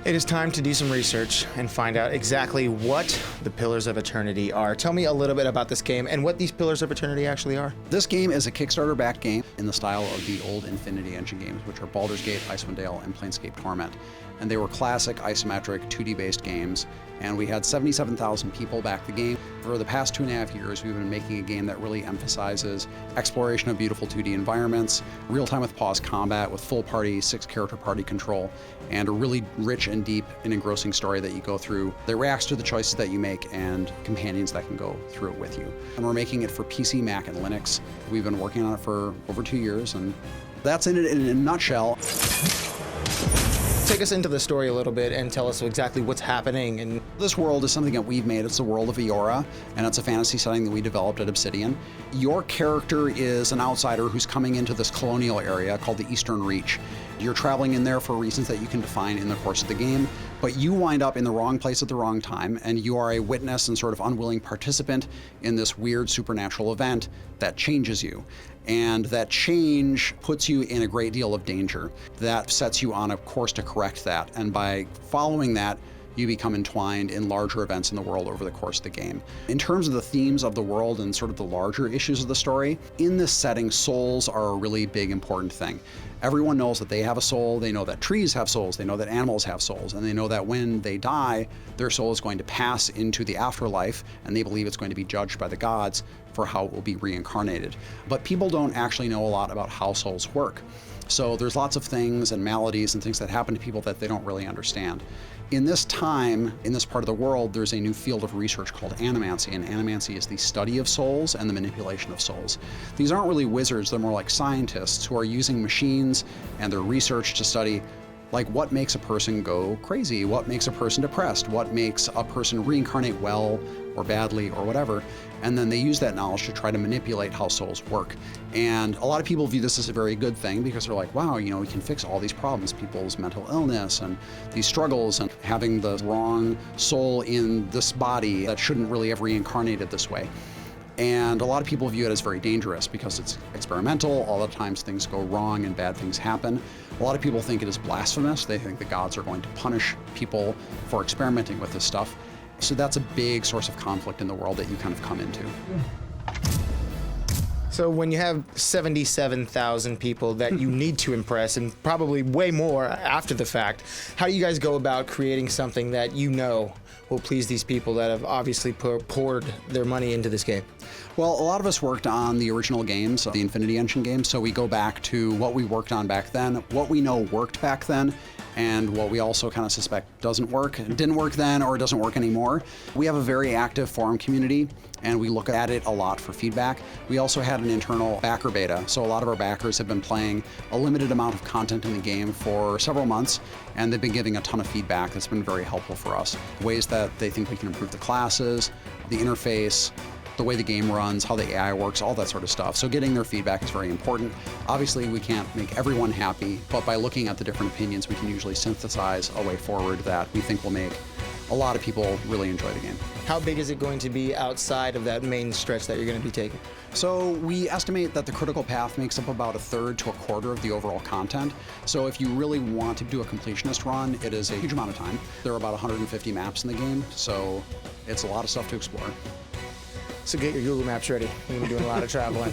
It is time to do some research and find out exactly what the Pillars of Eternity are. Tell me a little bit about this game and what these Pillars of Eternity actually are. This game is a Kickstarter-backed game in the style of the old Infinity Engine games, which are Baldur's Gate, Icewind Dale, and Planescape Torment. And they were classic isometric 2D-based games, and we had 77,000 people back the game. For the past 2.5 years, we've been making a game that really emphasizes exploration of beautiful 2D environments, real-time with pause combat, with full party, 6-character party control, and a really rich and deep and engrossing story that you go through that reacts to the choices that you make and companions that can go through it with you. And we're making it for PC, Mac, and Linux. We've been working on it for over 2 years, and that's it in a nutshell. Take us into the story a little bit and tell us exactly what's happening. And this world is something that we've made. It's the world of Eora, and it's a fantasy setting that we developed at Obsidian. Your character is an outsider who's coming into this colonial area called the Eastern Reach. You're traveling in there for reasons that you can define in the course of the game, but you wind up in the wrong place at the wrong time, and you are a witness and sort of unwilling participant in this weird supernatural event that changes you. And that change puts you in a great deal of danger. That sets you on a course to correct that, and by following that, you become entwined in larger events in the world over the course of the game. In terms of the themes of the world and sort of the larger issues of the story, in this setting, souls are a really big, important thing. Everyone knows that they have a soul, they know that trees have souls, they know that animals have souls, and they know that when they die, their soul is going to pass into the afterlife, and they believe it's going to be judged by the gods for how it will be reincarnated. But people don't actually know a lot about how souls work. So there's lots of things and maladies and things that happen to people that they don't really understand. In this time, in this part of the world, there's a new field of research called animancy, and animancy is the study of souls and the manipulation of souls. These aren't really wizards, they're more like scientists who are using machines and their research to study like what makes a person go crazy, what makes a person depressed, what makes a person reincarnate well or badly or whatever. And then they use that knowledge to try to manipulate how souls work. And a lot of people view this as a very good thing because they're like, wow, you know, we can fix all these problems, people's mental illness and these struggles and having the wrong soul in this body that shouldn't really have reincarnated this way. And a lot of people view it as very dangerous because it's experimental. All the times things go wrong and bad things happen. A lot of people think it is blasphemous. They think the gods are going to punish people for experimenting with this stuff. So that's a big source of conflict in the world that you kind of come into. so when you have 77,000 people that you need to impress, and probably way more after the fact, how do you guys go about creating something that you know will please these people that have obviously poured their money into this game? Well, a lot of us worked on the original games, the Infinity Engine games, so we go back to what we worked on back then, what we know worked back then, and what we also kind of suspect didn't work then or doesn't work anymore. We have a very active forum community, and we look at it a lot for feedback. We also had an internal backer beta, so a lot of our backers have been playing a limited amount of content in the game for several months, and they've been giving a ton of feedback that's been very helpful for us. Ways that they think we can improve the classes, the interface, the way the game runs, how the AI works, all that sort of stuff. So getting their feedback is very important. Obviously, we can't make everyone happy, but by looking at the different opinions, we can usually synthesize a way forward that we think will make a lot of people really enjoy the game. How big is it going to be outside of that main stretch that you're going to be taking? So we estimate that the critical path makes up about 1/3 to 1/4 of the overall content. So if you really want to do a completionist run, it is a huge amount of time. There are about 150 maps in the game, so it's a lot of stuff to explore. So get your Google Maps ready. You're going to be doing a lot of traveling.